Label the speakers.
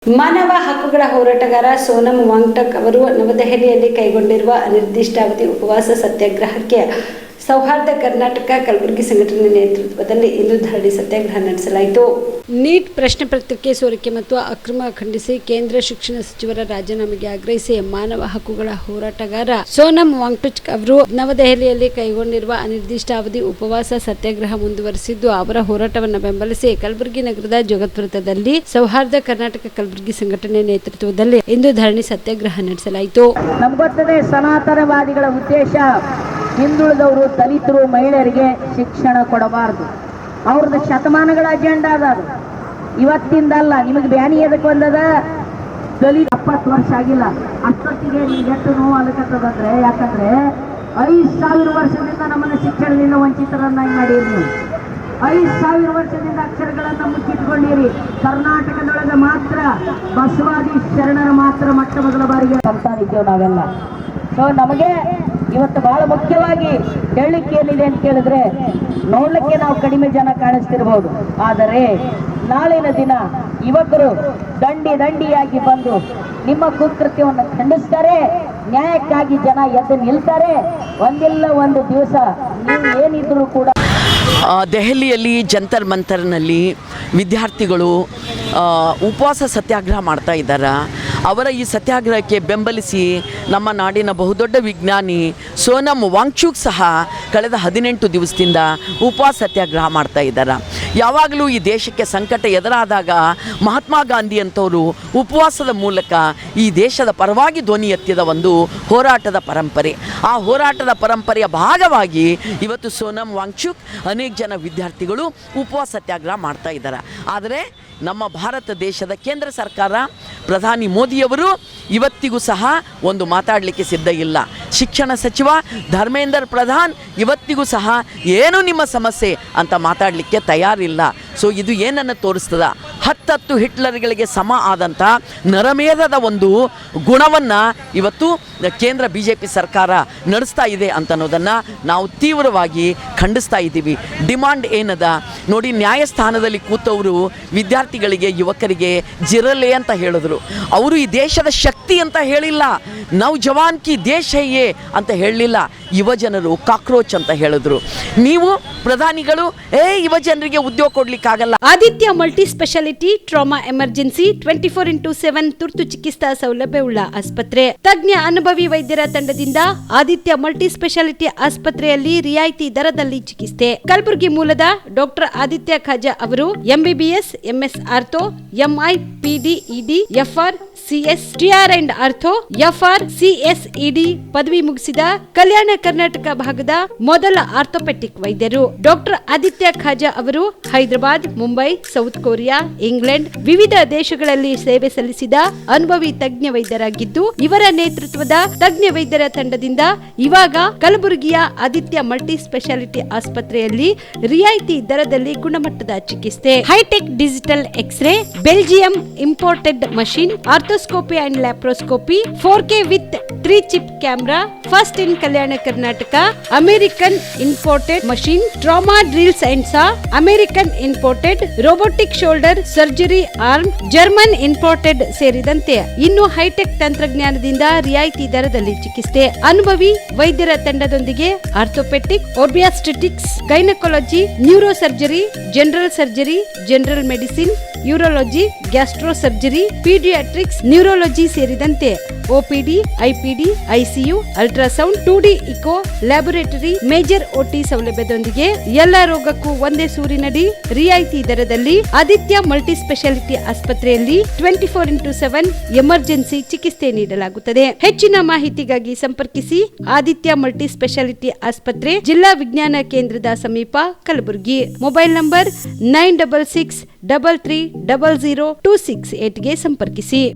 Speaker 1: ಮಾನವ ಹಕ್ಕುಗಳ ಹೋರಾಟಗಾರ ಸೋನಂ ವಾಂಗ್ಟಕ್ ಅವರು ನವದೆಹಲಿಯಲ್ಲಿ ಕೈಗೊಂಡಿರುವ ಅನಿರ್ದಿಷ್ಟಾವಧಿ ಉಪವಾಸ ಸತ್ಯಾಗ್ರಹಕ್ಕೆ ಸೌಹಾರ್ದ ಕರ್ನಾಟಕ ಕಲಬುರಗಿ ಸಂಘಟನೆ ನೇತೃತ್ವದಲ್ಲಿ ಇಂದು ಧರಣಿ ಸತ್ಯಾಗ್ರಹ ನಡೆಸಲಾಯಿತು. ನೀಟ್ ಪ್ರಶ್ನೆ ಪತ್ರಿಕೆ ಸೋರಿಕೆ ಮತ್ತು ಅಕ್ರಮ ಖಂಡಿಸಿ ಕೇಂದ್ರ ಶಿಕ್ಷಣ ಸಚಿವರ ರಾಜೀನಾಮೆಗೆ ಆಗ್ರಹಿಸಿ ಮಾನವ ಹಕ್ಕುಗಳ ಹೋರಾಟಗಾರ ಸೋನಂ ವಾಂಗ್ಟಕ್ ಅವರು ನವದೆಹಲಿಯಲ್ಲಿ ಕೈಗೊಂಡಿರುವ ಅನಿರ್ದಿಷ್ಟಾವಧಿ ಉಪವಾಸ ಸತ್ಯಾಗ್ರಹ ಮುಂದುವರೆಸಿದ್ದು, ಅವರ ಹೋರಾಟವನ್ನು ಬೆಂಬಲಿಸಿ ಕಲಬುರಗಿ ನಗರದ ಜಗತ್ವೃತ್ತದಲ್ಲಿ ಸೌಹಾರ್ದ ಕರ್ನಾಟಕ ಕಲಬುರಗಿ ಸಂಘಟನೆ ನೇತೃತ್ವದಲ್ಲಿ ಇಂದು ಧರಣಿ ಸತ್ಯಾಗ್ರಹ ನಡೆಸಲಾಯಿತು.
Speaker 2: ನಮಗೊತ್ತದೆ ಸನಾತನವಾದಿಗಳ ಉದ್ದೇಶ ಹಿಂದುಳಿದವರು, ದಲಿತರು, ಮಹಿಳೆಯರಿಗೆ ಶಿಕ್ಷಣ ಕೊಡಬಾರದು. ಅವ್ರದ್ದು ಶತಮಾನಗಳ ಅಜೆಂಡಾ ಅದ. ಇವತ್ತಿಂದಲ್ಲ. ನಿಮಗೆ ಬ್ಯಾನಿ ಎದಕ್ಕೆ ಬಂದದ? ದಲಿತ 70 ವರ್ಷ ಆಗಿಲ್ಲ ಅಷ್ಟೊತ್ತಿಗೆ ನಿಮ್ಗೆ ಎಷ್ಟು ನೋವು ಅಲಕತ್ತದಂದ್ರೆ, ಯಾಕಂದ್ರೆ 5000 ವರ್ಷದಿಂದ ನಮ್ಮನ್ನ ಶಿಕ್ಷಣದಿಂದ ವಂಚಿತರನ್ನಾಗಿ ಮಾಡೀರಿ. ನೀವು 5000 ವರ್ಷದಿಂದ ಅಕ್ಷರಗಳನ್ನ ಮುಚ್ಚಿಟ್ಕೊಂಡಿರಿ. ಕರ್ನಾಟಕದೊಳಗೆ ಮಾತ್ರ ಬಸವಾದಿ ಶರಣರ ಮಾತ್ರ ಮೊಟ್ಟ ಮೊದಲ ಬಾರಿಗೆ ಸಂತಾನಿದ್ದೇವೆ ನಾವೆಲ್ಲ. ಸೊ ನಮಗೆ ಇವತ್ತು ಬಹಳ ಮುಖ್ಯವಾಗಿ ಹೇಳಲಿಕ್ಕೆ ಏನಿದೆ ಅಂತ ಕೇಳಿದ್ರೆ, ನೋಡ್ಲಿಕ್ಕೆ ನಾವು ಕಡಿಮೆ ಜನ ಕಾಣಿಸ್ತಿರ್ಬೋದು, ಆದರೆ ನಾಳಿನ ದಿನ ಯುವಕರು ದಂಡಿಯಾಗಿ ಬಂದು ನಿಮ್ಮ ಕುಕೃತ್ಯವನ್ನು ಖಂಡಿಸ್ತಾರೆ. ನ್ಯಾಯಕ್ಕಾಗಿ ಜನ ಎದ್ದು ನಿಲ್ತಾರೆ. ಒಂದಿಲ್ಲ ಒಂದು ದಿವಸ ನೀವು ಏನಿದ್ರು ಕೂಡ.
Speaker 3: ದೆಹಲಿಯಲ್ಲಿ ಜಂತರ್ ಮಂತರ್ನಲ್ಲಿ ವಿದ್ಯಾರ್ಥಿಗಳು ಉಪವಾಸ ಸತ್ಯಾಗ್ರಹ ಮಾಡ್ತಾ ಇದ್ದಾರೆ. ಅವರ ಈ ಸತ್ಯಾಗ್ರಹಕ್ಕೆ ಬೆಂಬಲಿಸಿ ನಮ್ಮ ನಾಡಿನ ಬಹುದೊಡ್ಡ ವಿಜ್ಞಾನಿ ಸೋನಂ ವಾಂಗ್ಚುಕ್ ಸಹ ಕಳೆದ 18 ದಿವಸದಿಂದ ಉಪವಾಸ ಸತ್ಯಾಗ್ರಹ ಮಾಡ್ತಾ ಇದ್ದಾರೆ. ಯಾವಾಗಲೂ ಈ ದೇಶಕ್ಕೆ ಸಂಕಟ ಎದುರಾದಾಗ ಮಹಾತ್ಮ ಗಾಂಧಿ ಅಂತವರು ಉಪವಾಸದ ಮೂಲಕ ಈ ದೇಶದ ಪರವಾಗಿ ಧ್ವನಿ ಎತ್ತಿದ ಒಂದು ಹೋರಾಟದ ಪರಂಪರೆ. ಆ ಹೋರಾಟದ ಪರಂಪರೆಯ ಭಾಗವಾಗಿ ಇವತ್ತು ಸೋನಂ ವಾಂಗ್ಚುಕ್ ಅನೇಕ ಜನ ವಿದ್ಯಾರ್ಥಿಗಳು ಉಪವಾಸ ಸತ್ಯಾಗ್ರಹ ಮಾಡ್ತಾ ಇದ್ದಾರೆ. ಆದರೆ ನಮ್ಮ ಭಾರತ ದೇಶದ ಕೇಂದ್ರ ಸರ್ಕಾರ, ಪ್ರಧಾನಿ ಮೋದಿಯವರು ಇವತ್ತಿಗೂ ಸಹ ಒಂದು ಮಾತಾಡಲಿಕ್ಕೆ ಸಿದ್ಧ ಇಲ್ಲ. ಶಿಕ್ಷಣ ಸಚಿವ ಧರ್ಮೇಂದ್ರ ಪ್ರಧಾನ್ ಇವತ್ತಿಗೂ ಸಹ ಏನು ನಿಮ್ಮ ಸಮಸ್ಯೆ ಅಂತ ಮಾತಾಡಲಿಕ್ಕೆ ತಯಾರಿಲ್ಲ. ಸೊ ಇದು ಏನನ್ನು ತೋರಿಸ್ತದ? 10 ಹಿಟ್ಲರ್ಗಳಿಗೆ ಸಮ ಆದಂಥ ನರಮೇಧದ ಒಂದು ಗುಣವನ್ನು ಇವತ್ತು ಕೇಂದ್ರ BJP ಸರ್ಕಾರ ನಡೆಸ್ತಾ ಇದೆ ಅಂತ ಅನ್ನೋದನ್ನು ನಾವು ತೀವ್ರವಾಗಿ ಖಂಡಿಸ್ತಾ ಇದ್ದೀವಿ. ಡಿಮಾಂಡ್ ಏನದ ನೋಡಿ, ನ್ಯಾಯಸ್ಥಾನದಲ್ಲಿ ಕೂತವರು ವಿದ್ಯಾರ್ಥಿಗಳಿಗೆ, ಯುವಕರಿಗೆ ಜಿರಲೆ ಅಂತ ಹೇಳಿದ್ರು. ಅವರು ಈ ದೇಶದ ಶಕ್ತಿ ಅಂತ ಹೇಳಿಲ್ಲ. ನಾವು ಜವಾನ್ ಕಿ ದೇಶ ಹೇ ಅಂತ ಹೇಳಲಿಲ್ಲ. ಯುವಜನರು ಕಾಕ್ರೋಚ್ ಅಂತ ಹೇಳಿದ್ರು. ನೀವು ಪ್ರಧಾನಿಗಳು ಯುವ ಜನರಿಗೆ ಉದ್ಯೋಗ ಕೊಡ್ಲಿಕ್ಕಾಗಲ್ಲ.
Speaker 1: Aditya multi speciality trauma emergency 24x7 ತುರ್ತು ಚಿಕಿತ್ಸಾ ಸೌಲಭ್ಯವುಳ್ಳ ಆಸ್ಪತ್ರೆ. ತಜ್ಞ ಅನುಭವಿ ವೈದ್ಯರ ತಂಡದಿಂದ ಆದಿತ್ಯ ಮಲ್ಟಿ ಸ್ಪೆಷಾಲಿಟಿ ಆಸ್ಪತ್ರೆಯಲ್ಲಿ ರಿಯಾಯಿತಿ ದರದಲ್ಲಿ ಚಿಕಿತ್ಸೆ. ಕಲಬುರಗಿ ಮೂಲದ ಡಾಕ್ಟರ್ ಆದಿತ್ಯ ಖಾಜಾ ಅವರು MBBS, MS ortho, MI, PD, ED, FR, CS, TR and ortho, FR, CSED ಪದವಿ ಮುಗಿಸಿದ ಕಲ್ಯಾಣ ಕರ್ನಾಟಕ ಭಾಗದ ಮೊದಲ ಆರ್ಥೋಪೆಟಿಕ್ ವೈದ್ಯರು. ಡಾಕ್ಟರ್ ಆದಿತ್ಯ ಖಾಜಾ ಅವರು Hyderabad, Mumbai, south Korea, England ವಿವಿಧ ದೇಶಗಳಲ್ಲಿ ಸೇವೆ ಸಲ್ಲಿಸಿದ ಅನುಭವಿ ತಜ್ಞ ವೈದ್ಯರಾಗಿದ್ದು, ಇವರ ನೇತೃತ್ವದ ತಜ್ಞ ವೈದ್ಯರ ತಂಡದಿಂದ ಇವಾಗ ಕಲಬುರಗಿಯ ಆದಿತ್ಯ ಮಲ್ಟಿ ಸ್ಪೆಷಾಲಿಟಿ ಆಸ್ಪತ್ರೆಯಲ್ಲಿ ರಿಯಾಯಿತಿ ದರದಲ್ಲಿ ಗುಣಮಟ್ಟದ ಚಿಕಿತ್ಸೆ. High tech digital x ray, Belgium imported machine, arthroscopy and laparoscopy, 4K with 3 chip camera, first in Kalyana Karnataka. American imported machine, trauma drills and saw, American imported robotic shoulder surgery arm, German imported ಸೇರಿದಂತೆ ಇನ್ನು high tech ತಂತ್ರಜ್ಞಾನದಿಂದ ರಿಯಾಯಿತಿ ದರದಲ್ಲಿ ಚಿಕಿತ್ಸೆ. ಅನುಭವಿ ವೈದ್ಯರ ತಂಡದೊಂದಿಗೆ orthopaedic, obstetrics, gynaecology, neuro surgery, general surgery, general medicine, urology, gastro surgery, paediatrics, neurology ಸೇರಿದಂತೆ OPD, IPD, ICU, ultrasound, 2D echo, laboratory, major OT ಸೌಲಭ್ಯದೊಂದಿಗೆ ಎಲ್ಲ ರೋಗಕ್ಕೂ ಒಂದೇ ಸೂರಿನಡಿ ರಿಯಾಯಿತಿ ದರದಲ್ಲಿ ಆದಿತ್ಯ ಮಲ್ಟಿ ಸ್ಪೆಷಾಲಿಟಿ ಆಸ್ಪತ್ರೆಯಲ್ಲಿ 24x7 ಎಮರ್ಜೆನ್ಸಿ ಚಿಕಿತ್ಸೆ ನೀಡಲಾಗುತ್ತದೆ. ಹೆಚ್ಚಿನ ಮಾಹಿತಿಗಾಗಿ ಸಂಪರ್ಕಿಸಿ ಆದಿತ್ಯ ಮಲ್ಟಿ ಸ್ಪೆಷಾಲಿಟಿ ಆಸ್ಪತ್ರೆ, ಜಿಲ್ಲಾ ವಿಜ್ಞಾನ ಕೇಂದ್ರದ ಸಮೀಪ, ಕಲಬುರಗಿ. ಮೊಬೈಲ್ ನಂಬರ್ 9663300268ಗೆ ಸಂಪರ್ಕಿಸಿ.